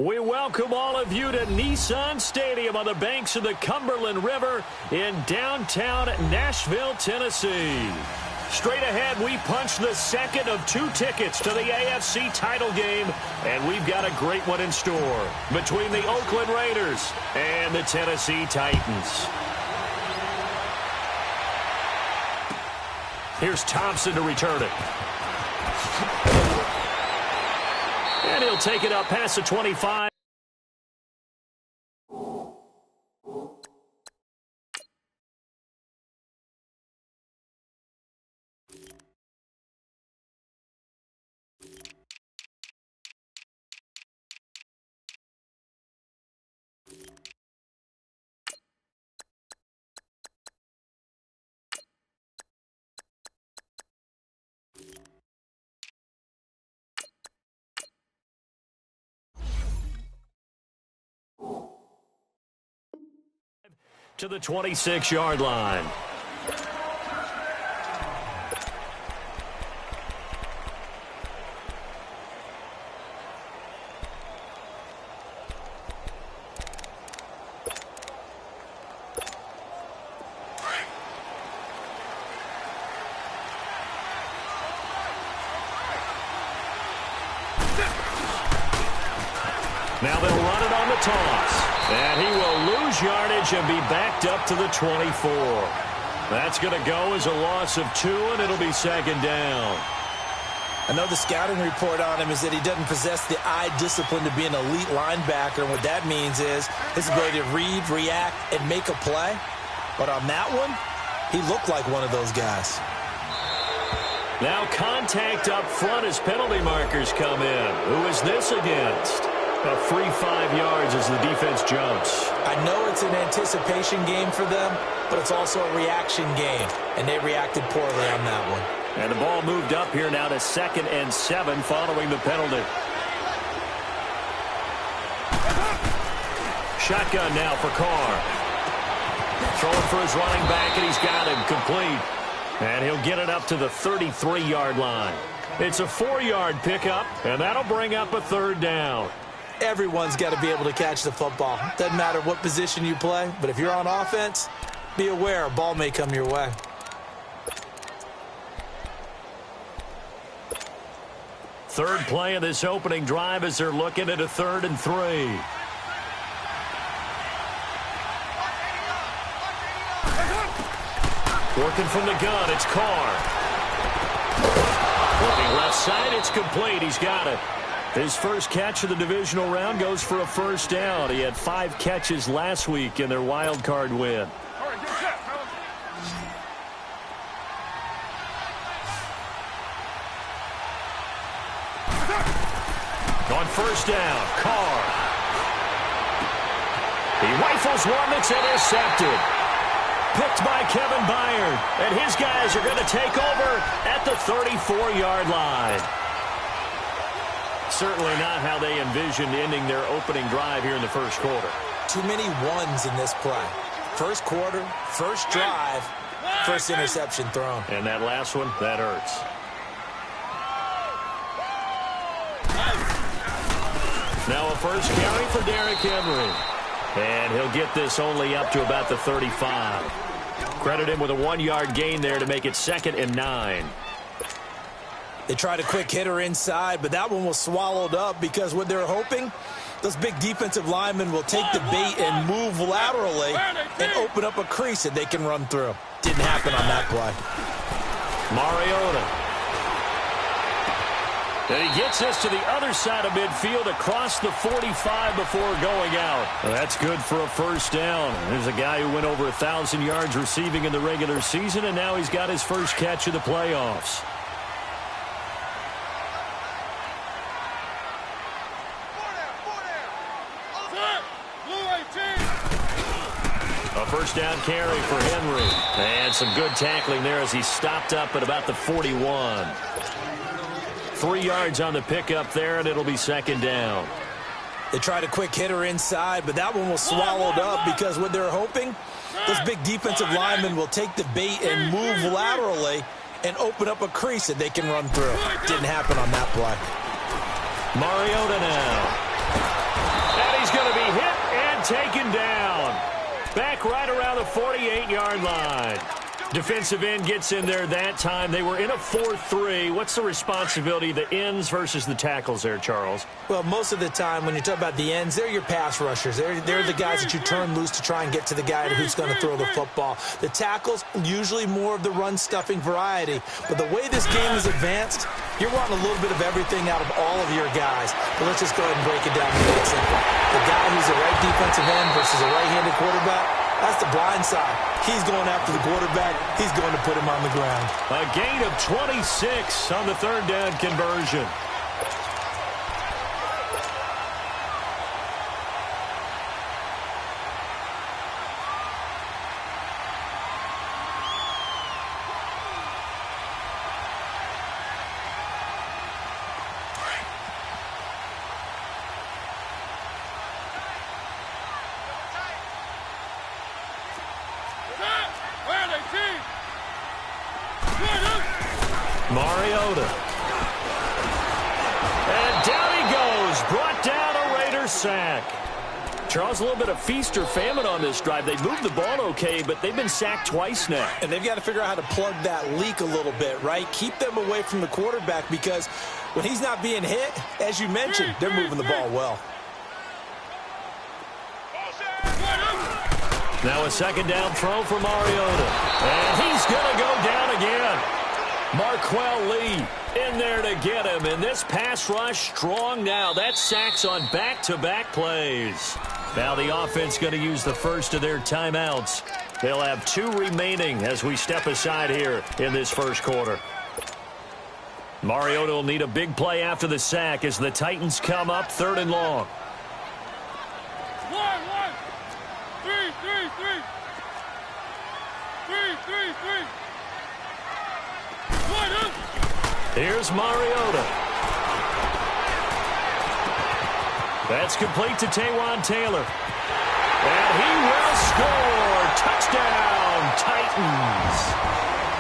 We welcome all of you to Nissan Stadium on the banks of the Cumberland River in downtown Nashville, Tennessee. Straight ahead, we punch the second of 2 tickets to the AFC title game, and we've got a great one in store between the Oakland Raiders and the Tennessee Titans. Here's Thompson to return it. And he'll take it up past the 25. To the 26-yard line. Now they'll run it on the toss. And he will lose yardage and be backed up to the 24. That's going to go as a loss of 2, and it'll be second down. I know the scouting report on him is that he doesn't possess the eye discipline to be an elite linebacker. And what that means is his ability to read, react, and make a play. But on that one, he looked like one of those guys. Now contact up front as penalty markers come in. Who is this against? A free 5 yards as the defense jumps. I know it's an anticipation game for them, but it's also a reaction game, and they reacted poorly on that one. And the ball moved up here now to 2nd and 7 following the penalty. Shotgun now for Carr. Throwing for his running back, and he's got him complete. And he'll get it up to the 33-yard line. It's a 4-yard pickup, and that'll bring up a 3rd down. Everyone's got to be able to catch the football. Doesn't matter what position you play, but if you're on offense, be aware a ball may come your way. Third play of this opening drive as they're looking at a 3rd and 3. Working from the gun, it's Carr. Looking left side, it's complete. He's got it. His first catch of the divisional round goes for a 1st down. He had 5 catches last week in their wild card win. On 1st down, Carr. He rifles one that's intercepted. Picked by Kevin Byard. And his guys are going to take over at the 34-yard line. Certainly not how they envisioned ending their opening drive here in the first quarter. Too many ones in this play. First quarter, first drive, first interception thrown. And that last one, that hurts. Now a first carry for Derrick Henry. And he'll get this only up to about the 35. Credit him with a 1-yard gain there to make it 2nd and 9. They tried a quick hitter inside, but that one was swallowed up because what they're hoping, those big defensive linemen will take the bait and move laterally and open up a crease that they can run through. Didn't happen on that play. Mariota. And he gets this to the other side of midfield across the 45 before going out. Well, that's good for a 1st down. There's a guy who went over 1,000 yards receiving in the regular season, and now he's got his first catch of the playoffs. A 1st down carry for Henry. And some good tackling there as he stopped up at about the 41. 3 yards on the pickup there, and it'll be 2nd down. They tried a quick hitter inside, but that one was swallowed up because what they're hoping, those big defensive linemen will take the bait and move laterally and open up a crease that they can run through. Didn't happen on that play. Mariota now. Back right around the 48-yard line. Defensive end gets in there that time. They were in a 4-3. What's the responsibility of the ends versus the tackles there, Charles? Well, most of the time when you talk about the ends, they're your pass rushers. They're the guys that you turn loose to try and get to the guy who's going to throw the football. The tackles, usually more of the run-stuffing variety. But the way this game is advanced, you're wanting a little bit of everything out of all of your guys. But let's just go ahead and break it down and make it simple. The guy who's a right defensive end versus a right-handed quarterback, that's the blind side. He's going after the quarterback. He's going to put him on the ground. A gain of 26 on the third down conversion. Mariota. And down he goes. Brought down a Raider sack. Charles, a little bit of feast or famine on this drive. They moved the ball okay, but they've been sacked twice now. And they've got to figure out how to plug that leak a little bit, right? Keep them away from the quarterback because when he's not being hit, as you mentioned, they're moving the ball well. Now a second down throw for Mariota. And he's going to go down again. Marquell Lee in there to get him. And this pass rush strong now. That's sacks on back-to-back plays. Now the offense going to use the first of their timeouts. They'll have 2 remaining as we step aside here in this first quarter. Mariota will need a big play after the sack as the Titans come up 3rd and long. Here's Mariota. That's complete to Taywan Taylor. And he will score. Touchdown, Titans.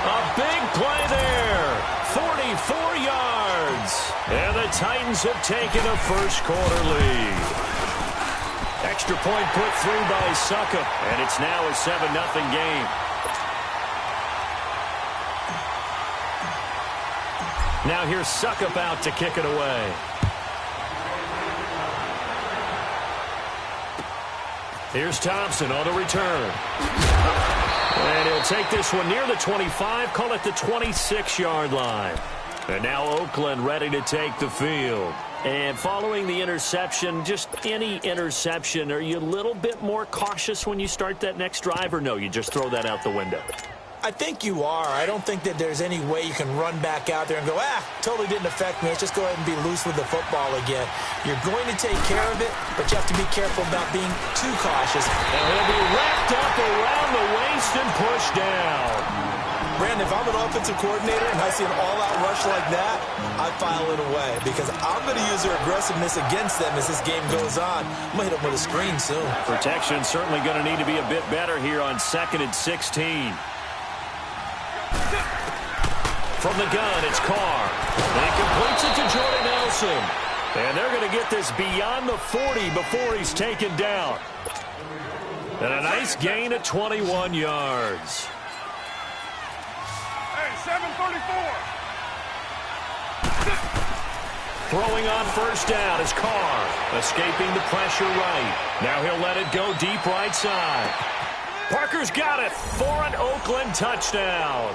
A big play there. 44 yards. And the Titans have taken a first quarter lead. Extra point put through by Suckup. And it's now a 7-0 game. Now here's Suckup out to kick it away. Here's Thompson on the return. And he'll take this one near the 25, call it the 26-yard line. And now Oakland ready to take the field. And following the interception, just any interception, are you a little bit more cautious when you start that next drive, or no, you just throw that out the window? I think you are. I don't think that there's any way you can run back out there and go, totally didn't affect me. Let's just go ahead and be loose with the football again. You're going to take care of it, but you have to be careful about being too cautious. And he'll be wrapped up around the waist and pushed down. Brandon, if I'm an offensive coordinator and I see an all-out rush like that, I file it away because I'm going to use their aggressiveness against them as this game goes on. I'm going to hit them with a screen soon. Protection certainly going to need to be a bit better here on 2nd and 16. From the gun, it's Carr. And he completes it to Jordan Nelson. And they're going to get this beyond the 40 before he's taken down. And a nice gain of 21 yards. Hey, 734. Throwing on first down is Carr. Escaping the pressure right. Now he'll let it go deep right side. Parker's got it for an Oakland touchdown.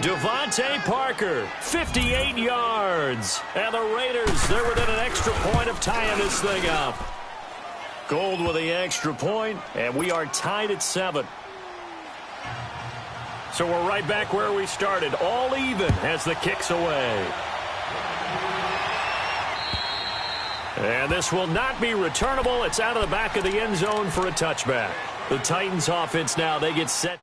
Devontae Parker, 58 yards. And the Raiders, they're within an extra point of tying this thing up. Gold with the extra point, and we are tied at 7. So we're right back where we started, all even as the kick's away. And this will not be returnable. It's out of the back of the end zone for a touchback. The Titans offense now, they get set.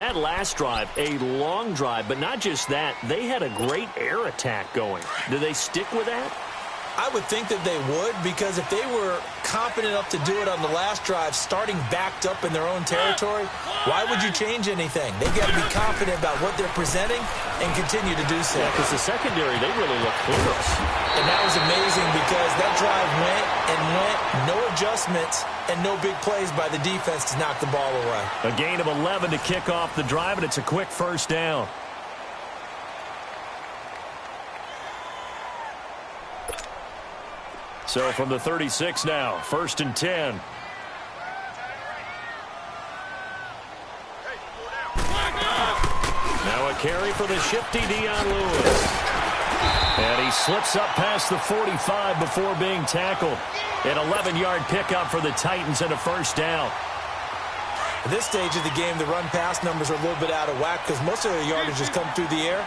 That last drive, a long drive, but not just that. They had a great air attack going. Do they stick with that? I would think that they would, because if they were confident enough to do it on the last drive, starting backed up in their own territory, why would you change anything? They've got to be confident about what they're presenting and continue to do so. Yeah, because the secondary, they really look clueless. And that was amazing because that drive went and went, no adjustments and no big plays by the defense to knock the ball away. A gain of 11 to kick off the drive, and it's a quick first down. So from the 36 now, 1st and 10. Now a carry for the shifty Dion Lewis. And he slips up past the 45 before being tackled. An 11-yard pickup for the Titans and a first down. At this stage of the game, the run-pass numbers are a little bit out of whack because most of their yardage has come through the air.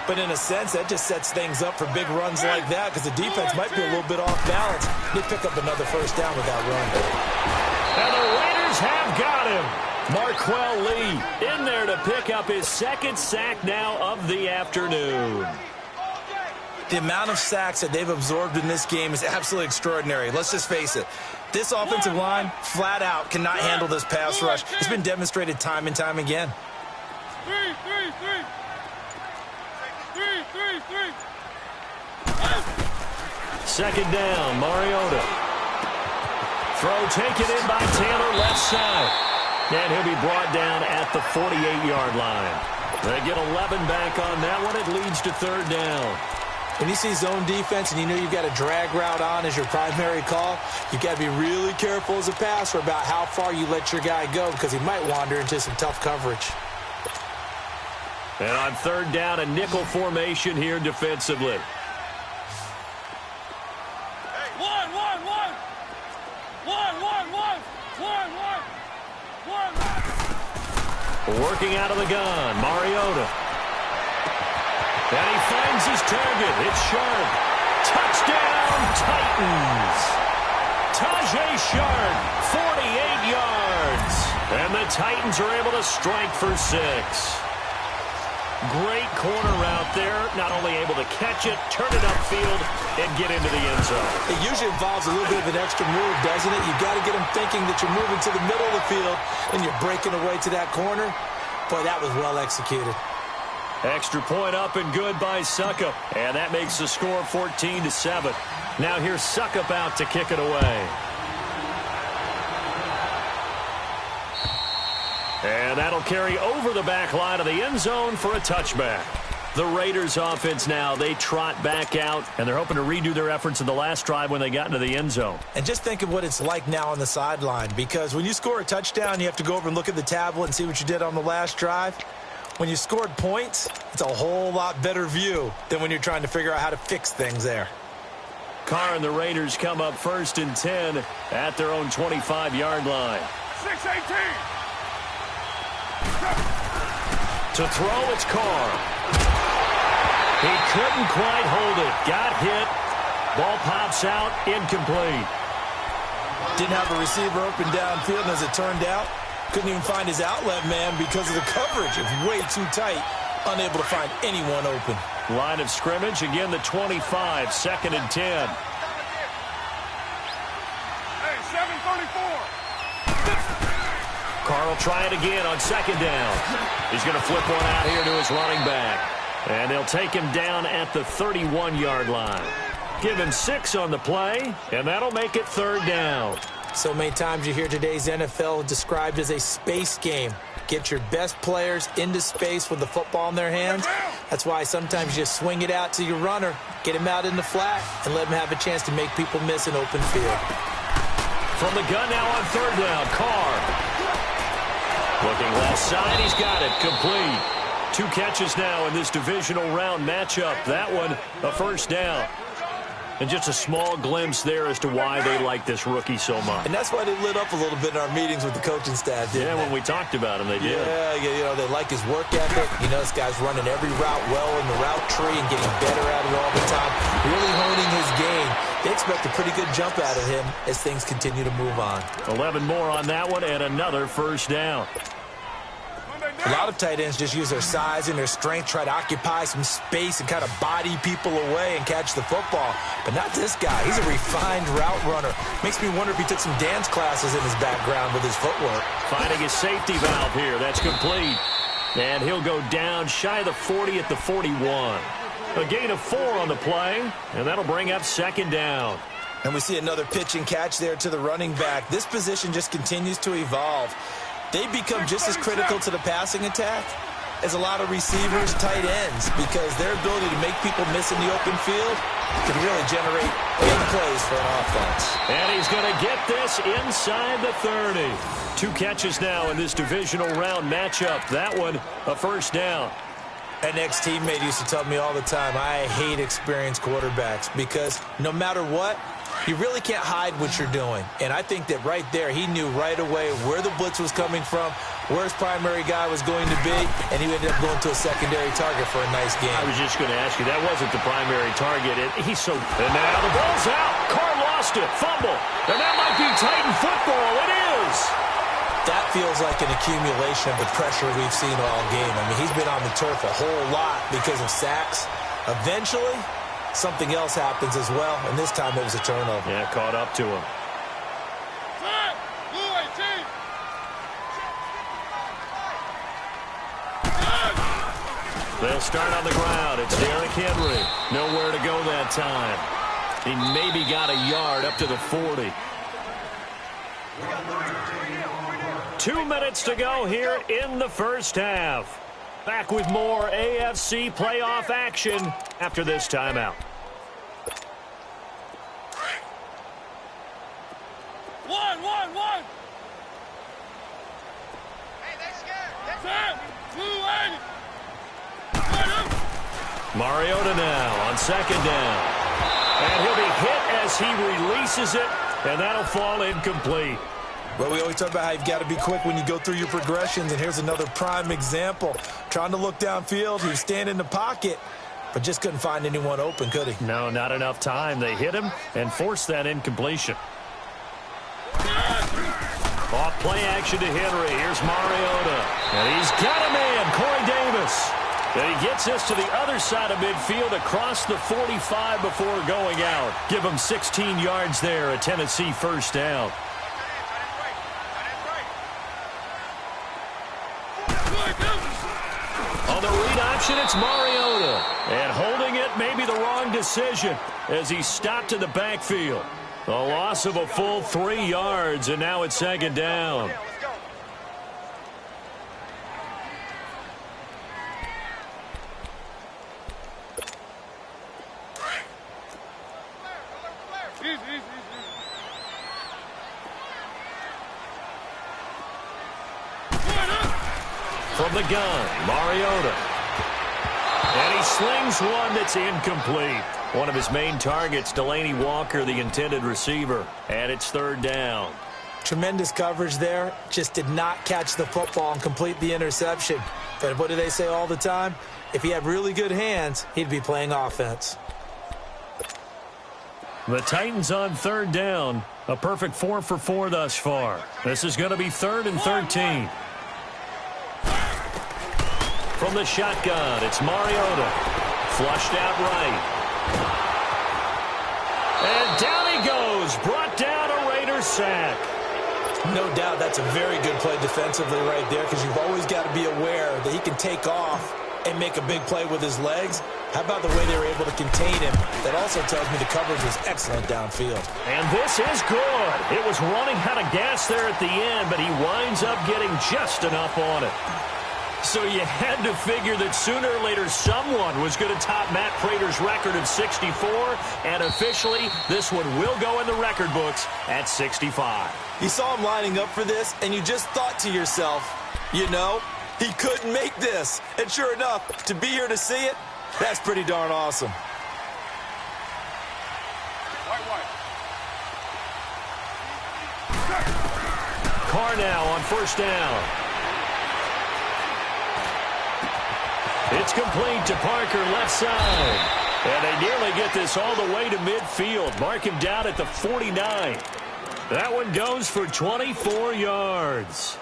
But in a sense, that just sets things up for big runs like that because the defense might be a little bit off balance. They pick up another first down with that run. And the Raiders have got him. Marquell Lee in there to pick up his second sack now of the afternoon. The amount of sacks that they've absorbed in this game is absolutely extraordinary. Let's just face it. This offensive line, flat out, cannot handle this pass rush. It's been demonstrated time and time again. Second down, Mariota. Throw taken in by Taylor, left side. And he'll be brought down at the 48-yard line. They get 11 back on that one. It leads to third down. When you see zone defense and you know you've got a drag route on as your primary call, you've got to be really careful as a passer about how far you let your guy go because he might wander into some tough coverage. And on third down, a nickel formation here defensively. Working out of the gun, Mariota. And he finds his target. It's Sharp. Touchdown, Titans. Tajay Sharp, 48 yards. And the Titans are able to strike for 6. Great corner route there. Not only able to catch it, turn it upfield, and get into the end zone. It usually involves a little bit of an extra move, doesn't it? You've got to get them thinking that you're moving to the middle of the field and you're breaking away to that corner. Boy, that was well executed. Extra point up and good by Suckup. And that makes the score 14-7. Now here's Suckup out to kick it away. And that'll carry over the back line of the end zone for a touchback. The Raiders offense now, they trot back out, and they're hoping to redo their efforts in the last drive when they got into the end zone. And just think of what it's like now on the sideline, because when you score a touchdown, you have to go over and look at the tablet and see what you did on the last drive. When you scored points, it's a whole lot better view than when you're trying to figure out how to fix things there. Carr and the Raiders come up 1st and 10 at their own 25-yard line. 6-18. To throw, it's Carr. He couldn't quite hold it. Got hit. Ball pops out. Incomplete. Didn't have a receiver open downfield, and as it turned out, couldn't even find his outlet man because of the coverage. It's way too tight. Unable to find anyone open. Line of scrimmage. Again, the 25. 2nd and 10. Hey, 7:34. Carr will try it again on 2nd down. He's going to flip one out here to his running back. And they'll take him down at the 31-yard line. Give him 6 on the play, and that'll make it 3rd down. So many times you hear today's NFL described as a space game. Get your best players into space with the football in their hands. That's why sometimes you just swing it out to your runner, get him out in the flat, and let him have a chance to make people miss an open field. From the gun now on 3rd down, Carr. Looking left side, he's got it, complete. 2 catches now in this divisional round matchup. That one, a first down. And just a small glimpse there as to why they like this rookie so much. And that's why they lit up a little bit in our meetings with the coaching staff, didn't they? When we talked about him, they did. Yeah, you know, they like his work ethic. You know, this guy's running every route well in the route tree and getting better at it all the time. Really honing his game. They expect a pretty good jump out of him as things continue to move on. 11 more on that one and another first down. A lot of tight ends just use their size and their strength, try to occupy some space and kind of body people away and catch the football. But not this guy. He's a refined route runner. Makes me wonder if he took some dance classes in his background with his footwork. Finding his safety valve here. That's complete. And he'll go down shy of the 40 at the 41. A gain of 4 on the play, and that'll bring up second down. And we see another pitch and catch there to the running back. This position just continues to evolve. They become just as critical to the passing attack as a lot of receivers, tight ends, because their ability to make people miss in the open field can really generate big plays for an offense. And he's going to get this inside the 30. 2 catches now in this divisional round matchup. That one, a first down. An ex-teammate used to tell me all the time, I hate experienced quarterbacks because no matter what, you really can't hide what you're doing. And I think that right there, he knew right away where the blitz was coming from, where his primary guy was going to be, and he ended up going to a secondary target for a nice game. I was just going to ask you, that wasn't the primary target. He's so... And now the ball's out. Carr lost it. Fumble. And that might be Titan football. It is. That feels like an accumulation of the pressure we've seen all game. I mean, he's been on the turf a whole lot because of sacks. Eventually, something else happens as well, and this time it was a turnover. Yeah, caught up to him. They'll start on the ground. It's Derrick Henry. Nowhere to go that time. He maybe got a yard up to the 40. 2 minutes to go here in the first half. Back with more AFC playoff action after this timeout. One. Hey, they scared. Mariota now on second down. And he'll be hit as he releases it, and that'll fall incomplete. Well, we always talk about how you've got to be quick when you go through your progressions, and here's another prime example. Trying to look downfield, he was standing in the pocket, but just couldn't find anyone open, could he? No, not enough time. They hit him and forced that incompletion. Off play action to Henry. Here's Mariota. And he's got a man, Corey Davis. And he gets this to the other side of midfield across the 45 before going out. Give him 16 yards there, a Tennessee first down. On the read option, it's Mariota. And holding it may be the wrong decision as he stopped in the backfield. A loss of a full 3 yards, and now it's second down. From the gun, Mariota. And he slings one that's incomplete. One of his main targets, Delaney Walker, the intended receiver. And it's third down. Tremendous coverage there. Just did not catch the football and complete the interception. But what do they say all the time? If he had really good hands, he'd be playing offense. The Titans on third down. A perfect 4 for 4 thus far. This is going to be 3rd and 13. From the shotgun, it's Mariota. Flushed out right. And down he goes. Brought down a Raider sack. No doubt that's a very good play defensively right there because you've always got to be aware that he can take off and make a big play with his legs. How about the way they were able to contain him? That also tells me the coverage was excellent downfield. And this is good. It was running out of gas there at the end, but he winds up getting just enough on it. So you had to figure that sooner or later someone was going to top Matt Prater's record of 64, and officially this one will go in the record books at 65. You saw him lining up for this, and you just thought to yourself, you know, he couldn't make this. And sure enough, to be here to see it, that's pretty darn awesome. Carr now on first down. It's complete to Parker, left side. And they nearly get this all the way to midfield. Mark him down at the 49. That one goes for 24 yards.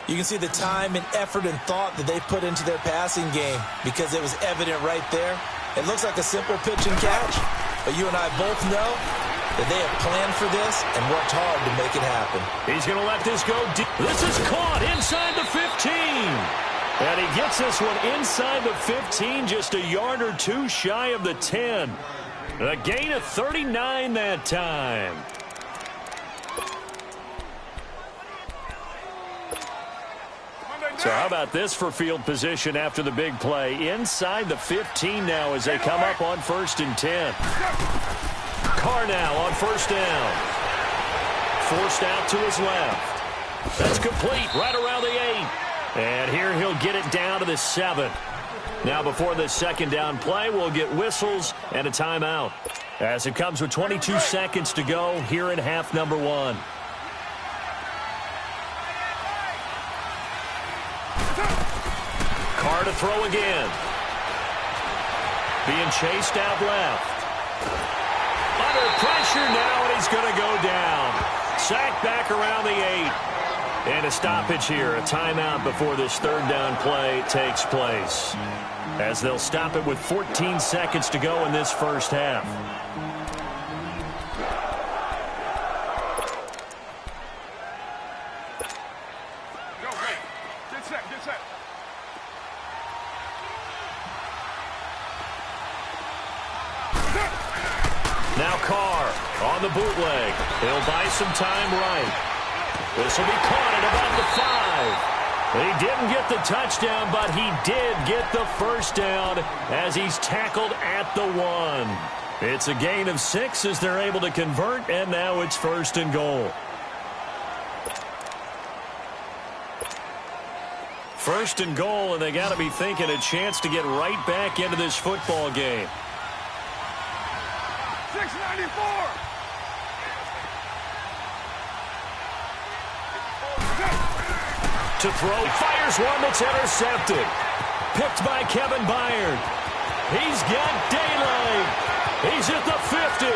You can see the time and effort and thought that they put into their passing game because it was evident right there. It looks like a simple pitch and catch, but you and I both know that they have planned for this and worked hard to make it happen. He's going to let this go deep. This is caught inside the 15. And he gets this one inside the 15, just a yard or two shy of the 10. A gain of 39 that time. So how about this for field position after the big play? Inside the 15 now as they come up on 1st and 10. Carr now on 1st down. Forced out to his left. That's complete right around the 8. And here he'll get it down to the 7. Now before this 2nd down play, we'll get whistles and a timeout. As it comes with 22 seconds to go here in half number 1. Carr to throw again. Being chased out left. Under pressure now, and he's going to go down. Sacked back around the 8. And a stoppage here, a timeout before this 3rd down play takes place. As they'll stop it with 14 seconds to go in this first half. Get set. Now Carr on the bootleg. He'll buy some time right. This will be caught at about the 5. He didn't get the touchdown, but he did get the first down as he's tackled at the 1. It's a gain of 6 as they're able to convert, and now it's 1st and goal. 1st and goal, and they got to be thinking a chance to get right back into this football game. 694. To throw, fires one that's intercepted. Picked by Kevin Byard. He's got daylight. He's at the 50.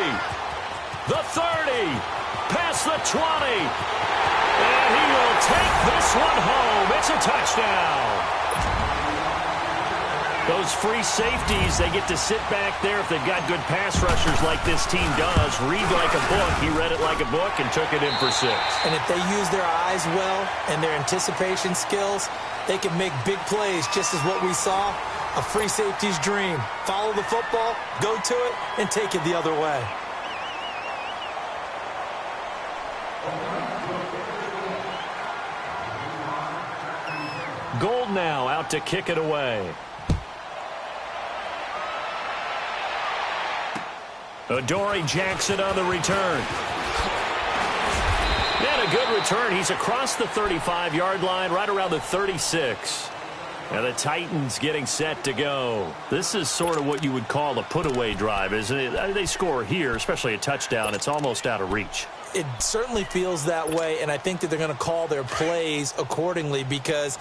The 30. Past the 20. And he will take this one home. It's a touchdown. Those free safeties, they get to sit back there if they've got good pass rushers like this team does. Read like a book. He read it like a book and took it in for 6. And if they use their eyes well and their anticipation skills, they can make big plays, just as what we saw, a free safety's dream. Follow the football, go to it, and take it the other way. Gold now out to kick it away. Adoree Jackson on the return. And a good return. He's across the 35-yard line, right around the 36. And the Titans getting set to go. This is sort of what you would call a put-away drive, isn't it? They score here, especially a touchdown. It's almost out of reach. It certainly feels that way, and I think that they're going to call their plays accordingly because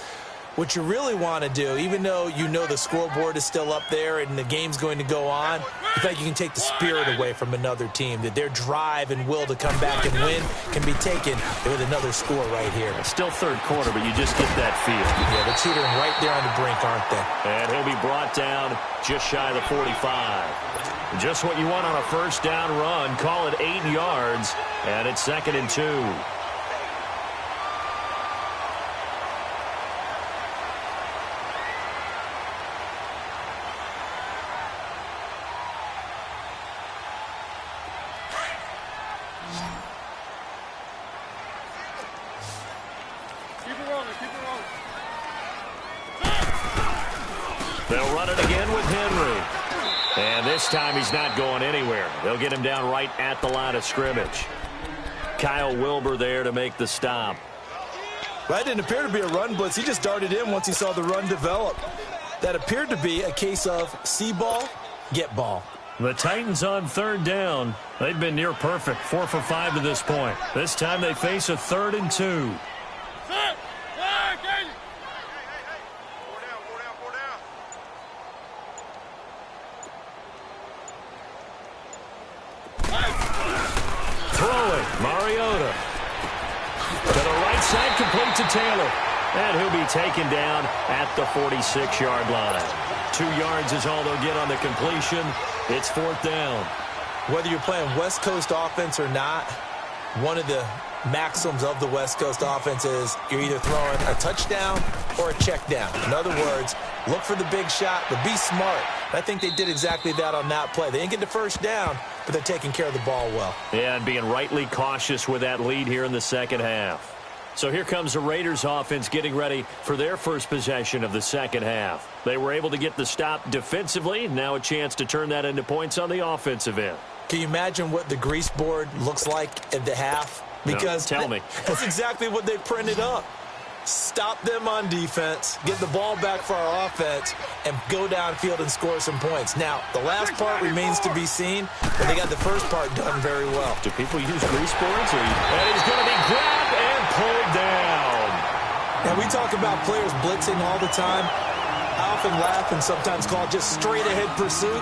what you really want to do, even though you know the scoreboard is still up there and the game's going to go on, I think you can take the spirit away from another team, that their drive and will to come back and win can be taken with another score right here. It's still 3rd quarter, but you just get that feel. Yeah, they're teetering right there on the brink, aren't they? And he'll be brought down just shy of the 45. Just what you want on a 1st down run. Call it 8 yards, and it's 2nd and 2. They'll run it again with Henry. And this time he's not going anywhere. They'll get him down right at the line of scrimmage. Kyle Wilbur there to make the stop. That didn't appear to be a run blitz. He just darted in once he saw the run develop. That appeared to be a case of see ball, get ball. The Titans on 3rd down. They've been near perfect, 4 for 5 to this point. This time they face a 3rd and 2. Throwing, Mariota. To the right side, complete to Taylor. And he'll be taken down at the 46-yard line. 2 yards is all they'll get on the completion. It's 4th down. Whether you're playing West Coast offense or not, one of the maxims of the West Coast offense is you're either throwing a touchdown or a check down. In other words, look for the big shot, but be smart. I think they did exactly that on that play. They didn't get the first down, but they're taking care of the ball well. Yeah, and being rightly cautious with that lead here in the second half. So here comes the Raiders offense getting ready for their first possession of the second half. They were able to get the stop defensively. Now a chance to turn that into points on the offensive end. Can you imagine what the grease board looks like at the half? Because no, tell me. That's exactly what they printed up. Stop them on defense, get the ball back for our offense, and go downfield and score some points. Now, the last part remains to be seen, but they got the first part done very well. Do people use grease boards? And he's going to be grabbed and pulled down. Now, we talk about players blitzing all the time. I often laugh and sometimes call it just straight-ahead pursuit.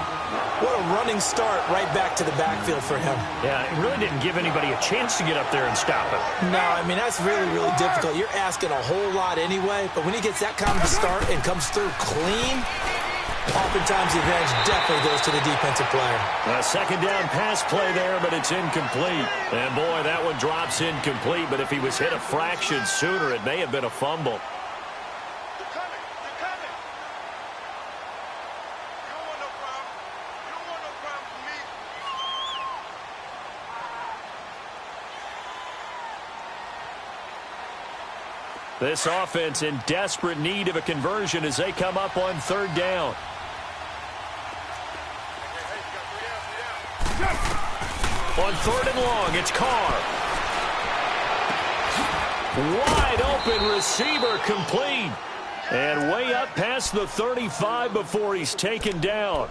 What a running start right back to the backfield for him. Yeah, it really didn't give anybody a chance to get up there and stop him. No, I mean, that's really, really difficult. You're asking a whole lot anyway, but when he gets that kind of a start and comes through clean, oftentimes the advantage definitely goes to the defensive player. A second down pass play there, but it's incomplete. And, boy, that one drops incomplete, but if he was hit a fraction sooner, it may have been a fumble. This offense in desperate need of a conversion as they come up on 3rd down. On 3rd and long, it's Carr. Wide open receiver complete. And way up past the 35 before he's taken down.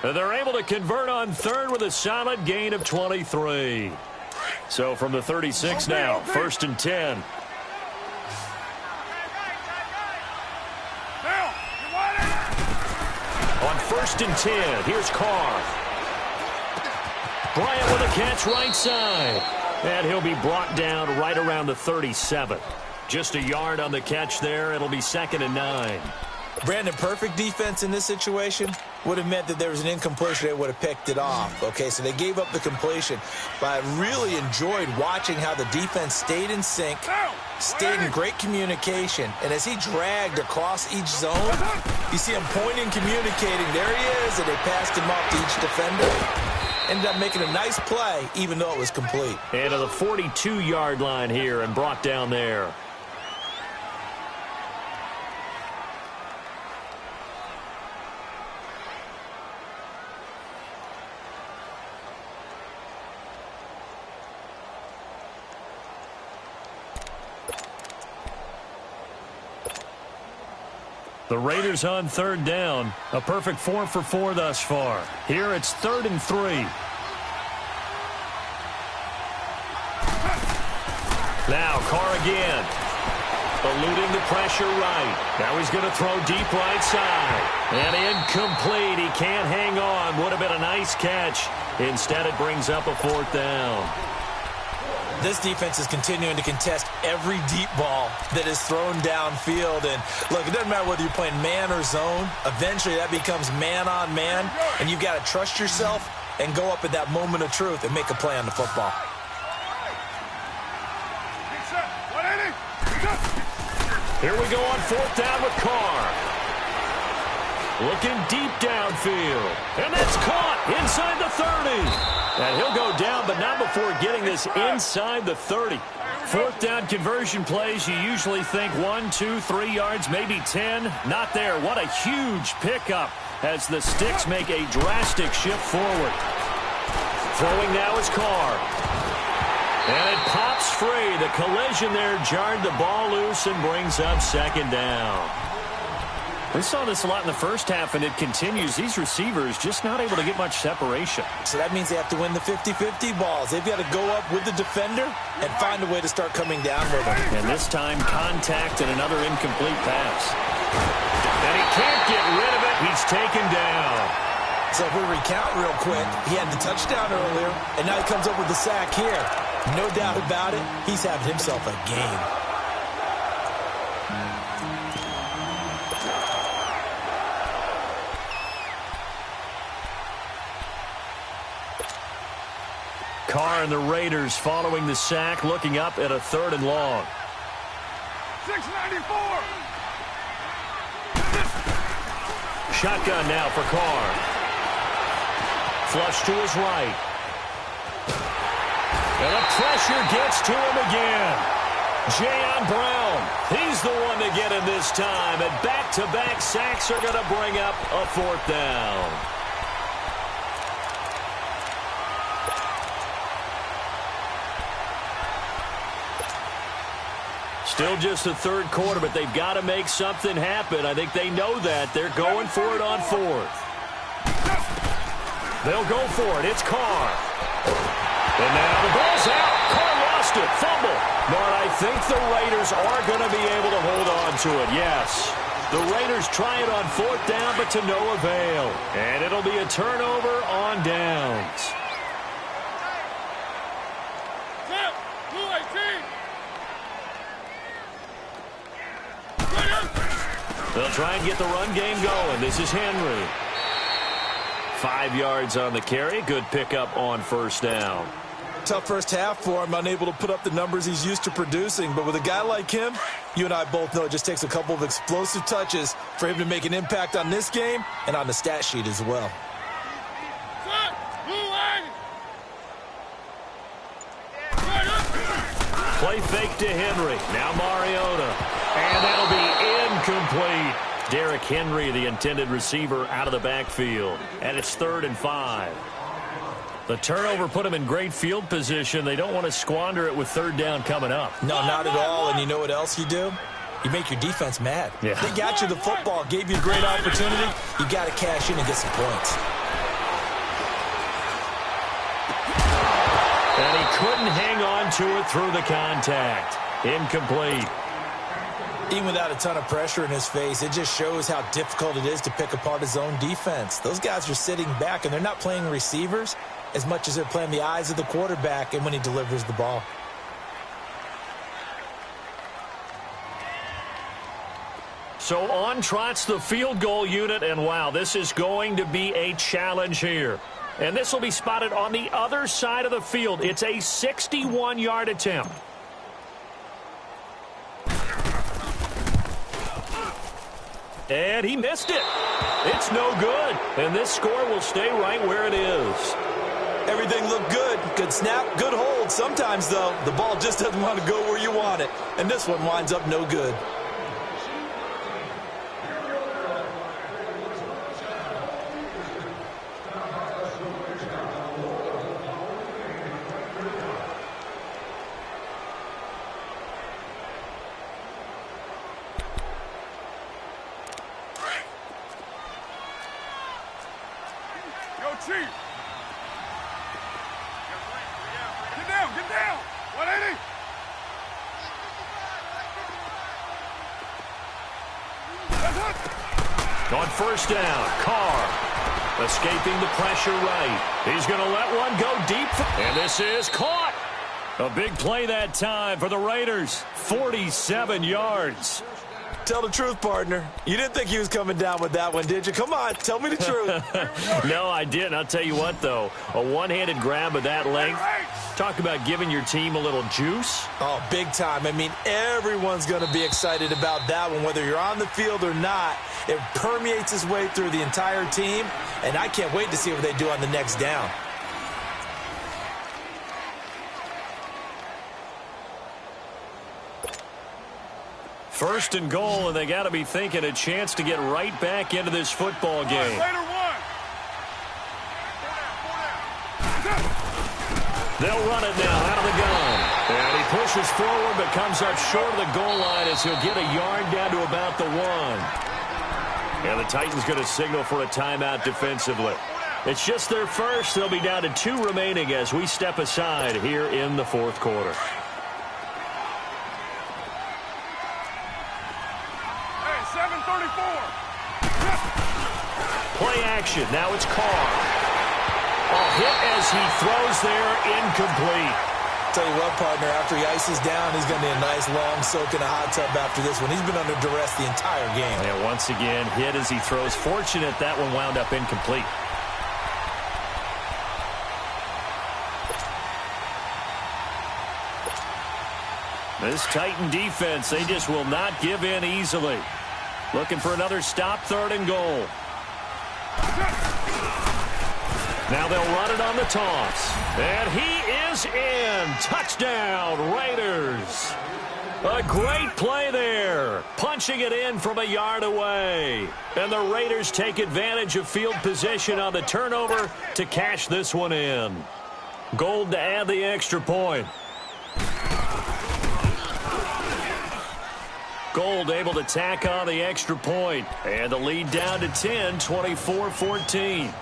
They're able to convert on 3rd with a solid gain of 23. So from the 36 now, 1st and 10. On 1st and 10, here's Carr. Bryant with a catch right side. And he'll be brought down right around the 37. Just a yard on the catch there. It'll be 2nd and 9. Brandon, perfect defense in this situation would have meant that there was an incompletion. They would have picked it off. Okay, so they gave up the completion. But I really enjoyed watching how the defense stayed in sync, stayed in great communication. And as he dragged across each zone, you see him pointing, communicating. There he is, and they passed him off to each defender. Ended up making a nice play, even though it was complete. And to the 42-yard line here and brought down there. The Raiders on 3rd down. A perfect 4 for 4 thus far. Here it's 3rd and 3. Now Carr again. Eluding the pressure right. Now he's going to throw deep right side. And incomplete. He can't hang on. Would have been a nice catch. Instead it brings up a 4th down. This defense is continuing to contest every deep ball that is thrown downfield. And, look, it doesn't matter whether you're playing man or zone. Eventually that becomes man-on-man, and you've got to trust yourself and go up at that moment of truth and make a play on the football. Here we go on 4th down with Carr. Looking deep downfield. And that's caught inside the 30. And he'll go down, but not before getting this inside the 30. 4th down conversion plays, you usually think 1, 2, 3 yards, maybe 10. Not there. What a huge pickup as the sticks make a drastic shift forward. Throwing now is Carr. And it pops free. The collision there jarred the ball loose and brings up 2nd down. We saw this a lot in the first half, and it continues. These receivers just not able to get much separation. So that means they have to win the 50-50 balls. They've got to go up with the defender and find a way to start coming down with them. And this time, contact and another incomplete pass. And he can't get rid of it. He's taken down. So if we recount real quick, he had the touchdown earlier, and now he comes up with the sack here. No doubt about it, he's having himself a game. Carr and the Raiders following the sack, looking up at a 3rd and long. 694. Shotgun now for Carr. Flush to his right. And the pressure gets to him again. Jayon Brown, he's the one to get him this time. And back-to-back sacks are going to bring up a 4th down. Still just the 3rd quarter, but they've got to make something happen. I think they know that. They're going for it on 4th. They'll go for it. It's Carr. And now the ball's out. Carr lost it. Fumble. But I think the Raiders are going to be able to hold on to it. Yes. The Raiders try it on 4th down, but to no avail. And it'll be a turnover on downs. They'll try and get the run game going. This is Henry. 5 yards on the carry. Good pickup on 1st down. Tough first half for him, unable to put up the numbers he's used to producing. But with a guy like him, you and I both know it just takes a couple of explosive touches for him to make an impact on this game and on the stat sheet as well. Play fake to Henry. Now Mariota. And that'll be incomplete. Derrick Henry, the intended receiver, out of the backfield. And it's 3rd and 5. The turnover put them in great field position. They don't want to squander it with 3rd down coming up. No, not at all. And you know what else you do? You make your defense mad. Yeah. They got you the football, gave you a great opportunity. You got to cash in and get some points. And he couldn't hang on to it through the contact. Incomplete. Even without a ton of pressure in his face, it just shows how difficult it is to pick apart his own defense. Those guys are sitting back, and they're not playing receivers as much as they're playing the eyes of the quarterback and when he delivers the ball. So on trots the field goal unit, and wow, this is going to be a challenge here. And this will be spotted on the other side of the field. It's a 61-yard attempt. And he missed it. It's no good. And this score will stay right where it is. Everything looked good. Good snap, good hold. Sometimes, though, the ball just doesn't want to go where you want it. And this one winds up no good. Chief. Get down, get down. 180. On 1st down, Carr escaping the pressure right. He's going to let one go deep. And this is caught. A big play that time for the Raiders. 47 yards. Tell the truth, partner. You didn't think he was coming down with that one, did you? Come on, tell me the truth. No, I didn't. I'll tell you what, though. A one-handed grab of that length. Talk about giving your team a little juice. Oh, big time. I mean, everyone's going to be excited about that one, whether you're on the field or not. It permeates its way through the entire team, and I can't wait to see what they do on the next down. First and goal, and they got to be thinking a chance to get right back into this football game. They'll run it now out of the gun. And he pushes forward but comes up short of the goal line as he'll get a yard down to about the 1. And the Titans going to signal for a timeout defensively. It's just their first. They'll be down to 2 remaining as we step aside here in the 4th quarter. Play action. Now it's Carr. A hit as he throws there, incomplete. Tell you what, partner, after he ices down, he's going to need a nice long soak in a hot tub after this one. He's been under duress the entire game. And once again, hit as he throws. Fortunate that one wound up incomplete. This Titan defense, they just will not give in easily. Looking for another stop, 3rd and goal. Now they'll run it on the toss. And he is in. Touchdown, Raiders. A great play there. Punching it in from a yard away. And the Raiders take advantage of field position on the turnover to cash this one in. Gold to add the extra point. Gold able to tack on the extra point. And the lead down to 10, 24-14.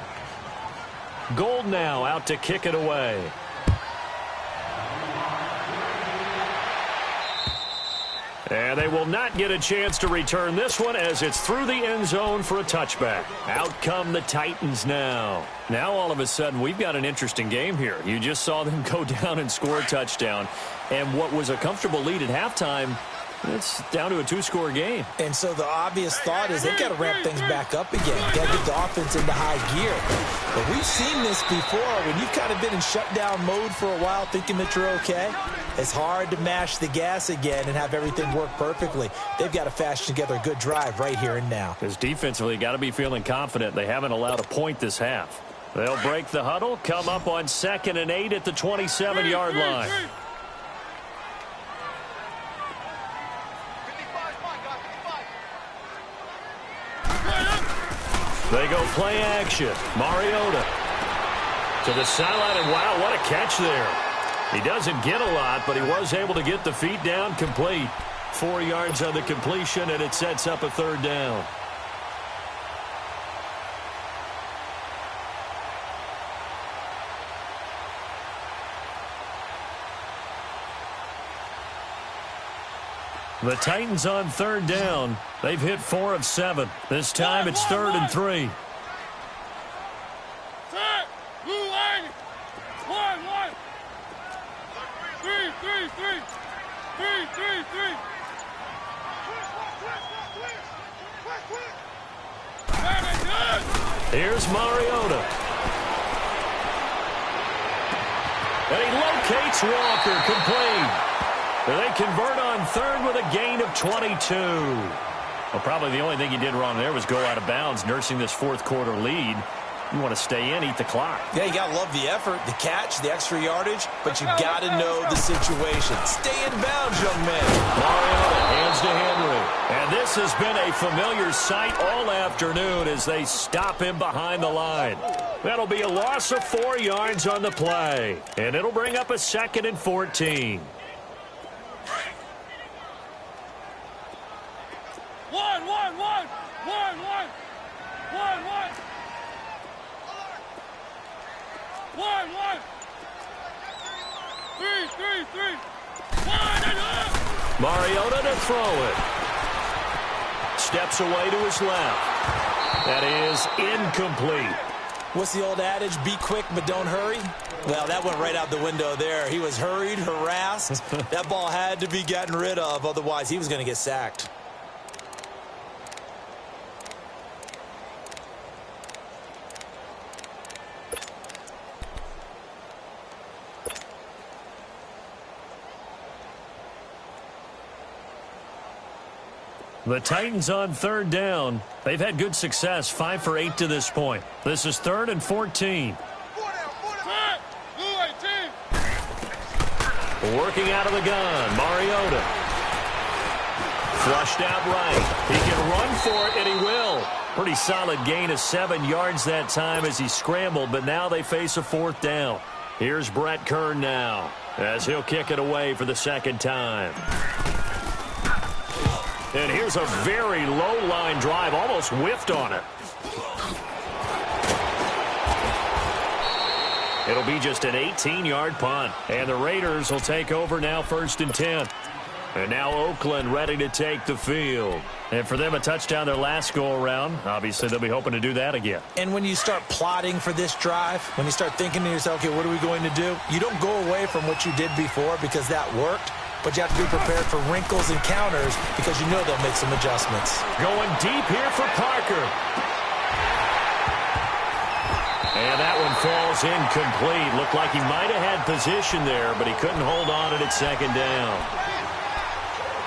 Gold now out to kick it away. And they will not get a chance to return this one as it's through the end zone for a touchback. Out come the Titans now. Now all of a sudden we've got an interesting game here. You just saw them go down and score a touchdown. And what was a comfortable lead at halftime, it's down to a 2-score game. And so the obvious thought is they've got to ramp things back up again. Got to get the offense into high gear. But we've seen this before when you've kind of been in shutdown mode for a while thinking that you're okay. It's hard to mash the gas again and have everything work perfectly. They've got to fashion together a good drive right here and now. Because defensively, got to be feeling confident. They haven't allowed a point this half. They'll break the huddle, come up on 2nd and 8 at the 27-yard line. They go play action. Mariota to the sideline, and wow, what a catch there. He doesn't get a lot, but he was able to get the feet down complete. 4 yards on the completion, and it sets up a 3rd down. The Titans on 3rd down. They've hit 4 of 7. This time it's 3rd and 3. Here's Mariota. And he locates Walker, complete. They convert on 3rd with a gain of 22. Well, probably the only thing he did wrong there was go out of bounds, nursing this 4th quarter lead. You want to stay in, eat the clock. Yeah, you got to love the effort, the catch, the extra yardage, but you got to know the situation. Stay in bounds, young man. Mariota hands to Henry. And this has been a familiar sight all afternoon as they stop him behind the line. That'll be a loss of 4 yards on the play. And it'll bring up a 2nd and 14. Mariota to throw it. Steps away to his left. That is incomplete. What's the old adage? Be quick, but don't hurry. Well, that went right out the window there. He was hurried, harassed. That ball had to be gotten rid of. Otherwise, he was going to get sacked. The Titans on 3rd down. They've had good success, 5 for 8 to this point. This is 3rd and 14. Working out of the gun, Mariota. Flushed out right. He can run for it, and he will. Pretty solid gain of 7 yards that time as he scrambled, but now they face a 4th down. Here's Brett Kern now as he'll kick it away for the 2nd time. And here's a very low-line drive, almost whiffed on it. It'll be just an 18-yard punt. And the Raiders will take over now 1st and 10. And now Oakland ready to take the field. And for them, a touchdown their last go-around. Obviously, they'll be hoping to do that again. And when you start plotting for this drive, when you start thinking to yourself, okay, what are we going to do? You don't go away from what you did before because that worked. But you have to be prepared for wrinkles and counters because you know they'll make some adjustments. Going deep here for Parker. And that one falls incomplete. Looked like he might have had position there, but he couldn't hold on it at 2nd down.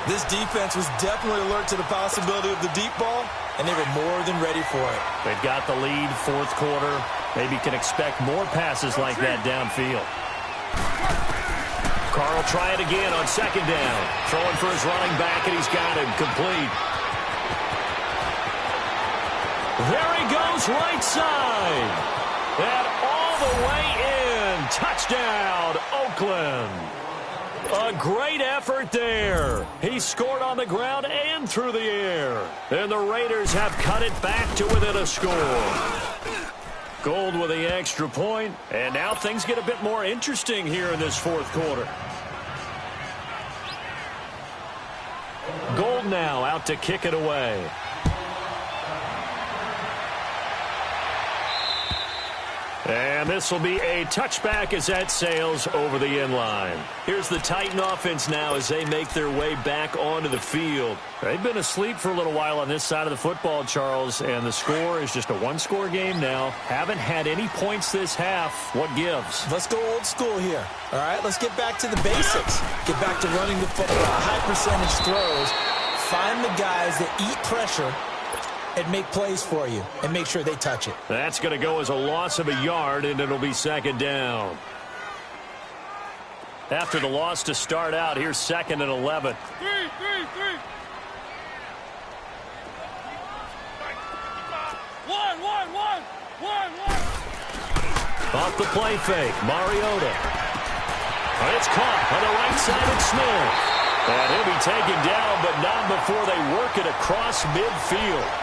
This defense was definitely alert to the possibility of the deep ball, and they were more than ready for it. They've got the lead, fourth quarter. Maybe can expect more passes like that downfield. Carl try it again on second down. Throwing for his running back, and he's got him complete. There he goes, right side. And all the way in. Touchdown, Oakland. A great effort there. He scored on the ground and through the air. And the Raiders have cut it back to within a score. Gold with the extra point. And now things get a bit more interesting here in this fourth quarter. Gold now out to kick it away. And this will be a touchback as that sails over the end line. Here's the Titan offense now as they make their way back onto the field. They've been asleep for a little while on this side of the football, Charles, and the score is just a one-score game now. Haven't had any points this half. What gives? Let's go old school here. All right, let's get back to the basics. Get back to running the football, high percentage throws. Find the guys that eat pressure and make plays for you, and make sure they touch it. That's going to go as a loss of a yard, and it'll be second down. After the loss to start out, here's 2nd and 11. Three. One. Off the play fake, Mariota. It's caught on the right side of Smith. And he'll be taken down, but not before they work it across midfield.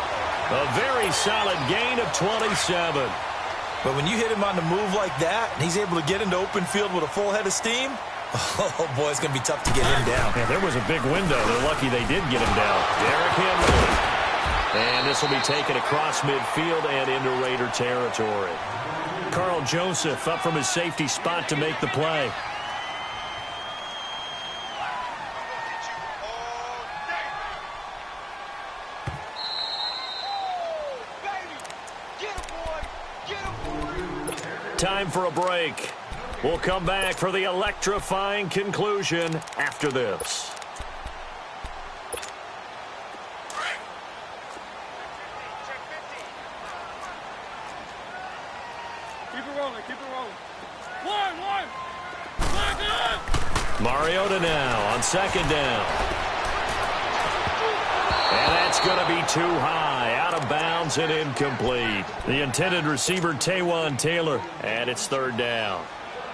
A very solid gain of 27. But when you hit him on the move like that, and he's able to get into open field with a full head of steam, oh, boy, it's going to be tough to get him down. Yeah, there was a big window. They're lucky they did get him down. Derrick Henry. And this will be taken across midfield and into Raider territory. Carl Joseph up from his safety spot to make the play. Time for a break. We'll come back for the electrifying conclusion after this. Keep it rolling. One. Mariota now on second down. And that's going to be too high, out of bounds and incomplete. The intended receiver, Taywan Taylor, and it's third down.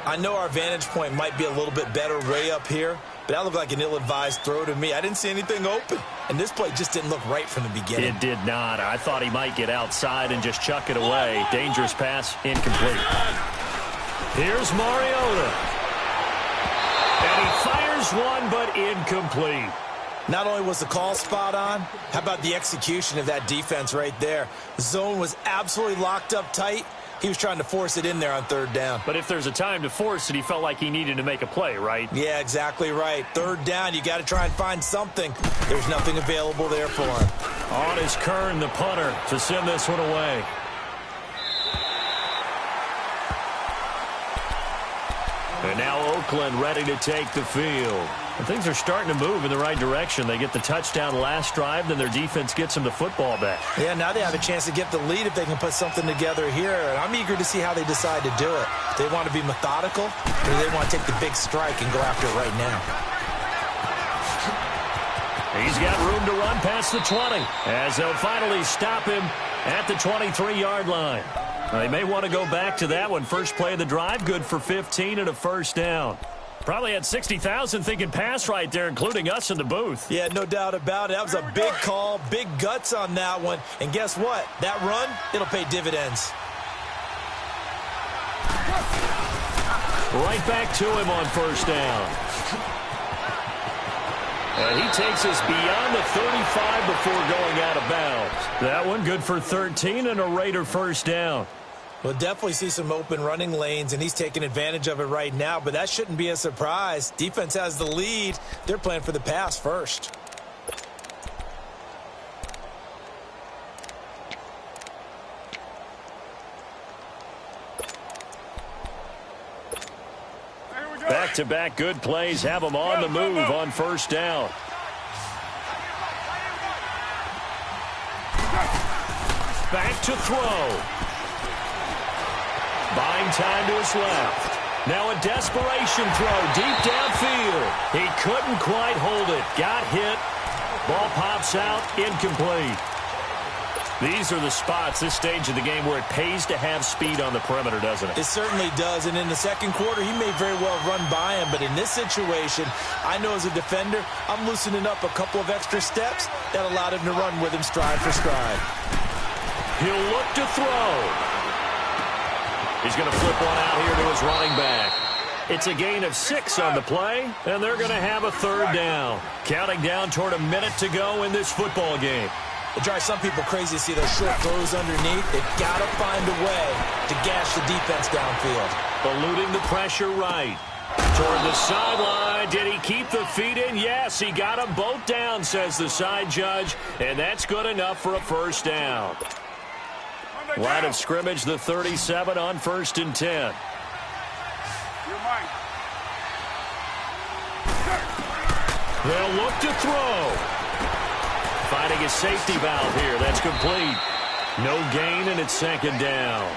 I know our vantage point might be a little bit better way up here, but that looked like an ill-advised throw to me. I didn't see anything open, and this play just didn't look right from the beginning. It did not. I thought he might get outside and just chuck it away. Dangerous pass, incomplete. Here's Mariota. And he fires one, but incomplete. Not only was the call spot on, how about the execution of that defense right there? The zone was absolutely locked up tight. He was trying to force it in there on third down. But if there's a time to force it, he felt like he needed to make a play, right? Yeah, exactly right. Third down, you got to try and find something. There's nothing available there for him. On is Kern, the punter, to send this one away. And now Oakland ready to take the field. And things are starting to move in the right direction. They get the touchdown last drive, then their defense gets them the football back. Yeah, now they have a chance to get the lead if they can put something together here. And I'm eager to see how they decide to do it. They want to be methodical, or they want to take the big strike and go after it right now. He's got room to run past the 20 as they'll finally stop him at the 23-yard line. Now, they may want to go back to that one. First play of the drive, good for 15 and a first down. Probably had 60,000 thinking pass right there, including us in the booth. Yeah, no doubt about it. That was a big call, big guts on that one. And guess what? That run, it'll pay dividends. Right back to him on first down. And he takes us beyond the 35 before going out of bounds. That one good for 13 and a Raider first down. We'll definitely see some open running lanes, and he's taking advantage of it right now, but that shouldn't be a surprise. Defense has the lead. They're playing for the pass first. Back-to-back good plays have them on the move on first down. back to throw. Buying time to his left. Now a desperation throw deep downfield. He couldn't quite hold it. Got hit. Ball pops out, incomplete. These are the spots, this stage of the game, where it pays to have speed on the perimeter, doesn't it? It certainly does, and in the second quarter, he may very well run by him, but in this situation, I know as a defender, I'm loosening up a couple of extra steps that allowed him to run with him stride for stride. He'll look to throw. He's going to flip one out here to his running back. It's a gain of 6 on the play, and they're going to have a third down. Counting down toward a minute to go in this football game. It drives some people crazy to see those short throws underneath. They've got to find a way to gash the defense downfield. Eluding the pressure right. Toward the sideline. Did he keep the feet in? Yes, he got them both down, says the side judge. And that's good enough for a first down. Line of scrimmage, the 37 on 1st and 10. They'll look to throw. Finding a safety valve here. That's complete. No gain, and it's second down.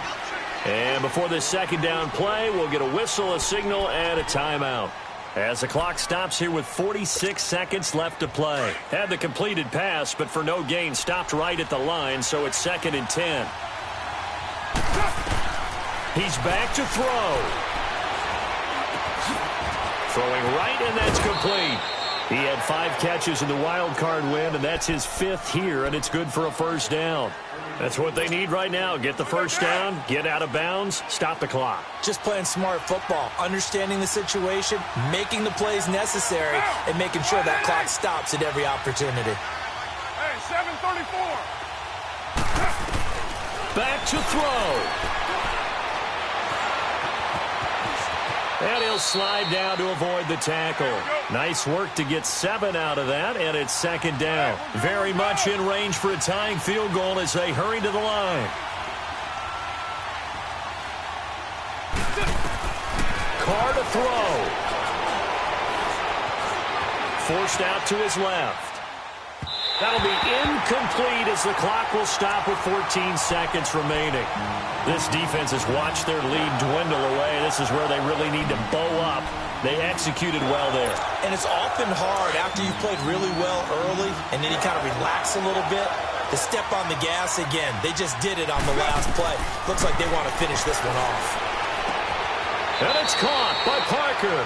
And before this second down play, we'll get a whistle, a signal, and a timeout. As the clock stops here with 46 seconds left to play. Had the completed pass, but for no gain, stopped right at the line, so it's 2nd and 10. He's back to throw. Throwing right, and that's complete. He had 5 catches in the wild card win, and that's his 5th here, and it's good for a first down. That's what they need right now. Get the first down, get out of bounds, stop the clock. Just playing smart football, understanding the situation, making the plays necessary, and making sure that clock stops at every opportunity. Hey, 7:34. Back to throw. And he'll slide down to avoid the tackle. Nice work to get 7 out of that, and it's second down. Very much in range for a tying field goal as they hurry to the line. Carr to throw. Forced out to his left. That'll be incomplete as the clock will stop with 14 seconds remaining. This defense has watched their lead dwindle away. This is where they really need to bow up. They executed well there. And it's often hard after you've played really well early and then you kind of relax a little bit to step on the gas again. They just did it on the last play. Looks like they want to finish this one off. And it's caught by Parker.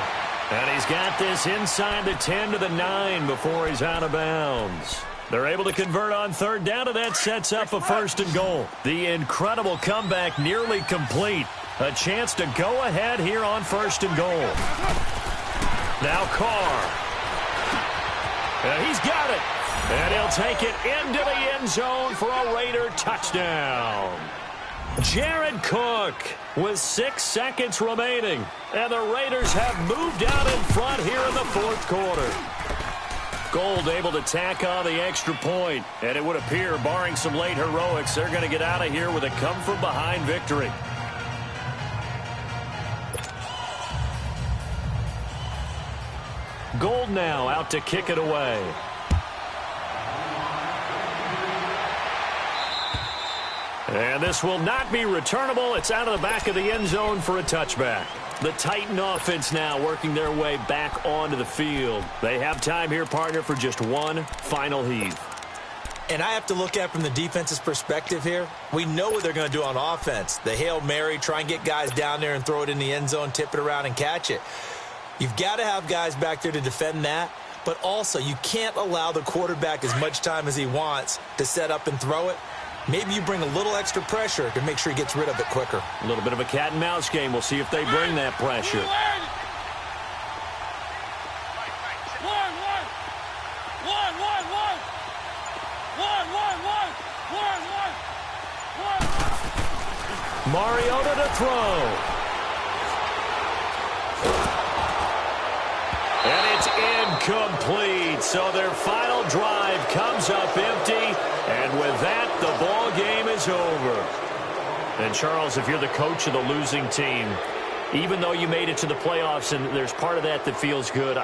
And he's got this inside the 10 to the 9 before he's out of bounds. They're able to convert on third down, and that sets up a 1st and goal. The incredible comeback nearly complete. A chance to go ahead here on 1st and goal. Now Carr. And he's got it. And he'll take it into the end zone for a Raider touchdown. Jared Cook with 6 seconds remaining. And the Raiders have moved out in front here in the 4th quarter. Gold able to tack on the extra point. And it would appear, barring some late heroics, they're going to get out of here with a come-from-behind victory. Gold now out to kick it away. And this will not be returnable. It's out of the back of the end zone for a touchback. The Titan offense now working their way back onto the field. They have time here, partner, for just one final heave. And I have to look at it from the defense's perspective here. We know what they're going to do on offense. The Hail Mary, try and get guys down there and throw it in the end zone, tip it around and catch it. You've got to have guys back there to defend that. But also, you can't allow the quarterback as much time as he wants to set up and throw it. Maybe you bring a little extra pressure to make sure he gets rid of it quicker. A little bit of a cat and mouse game. We'll see if they bring that pressure. Mariota to throw. And it's incomplete. So their final drive comes up empty. And with that, the ball game is over. And, Charles, if you're the coach of the losing team, even though you made it to the playoffs and there's part of that that feels good,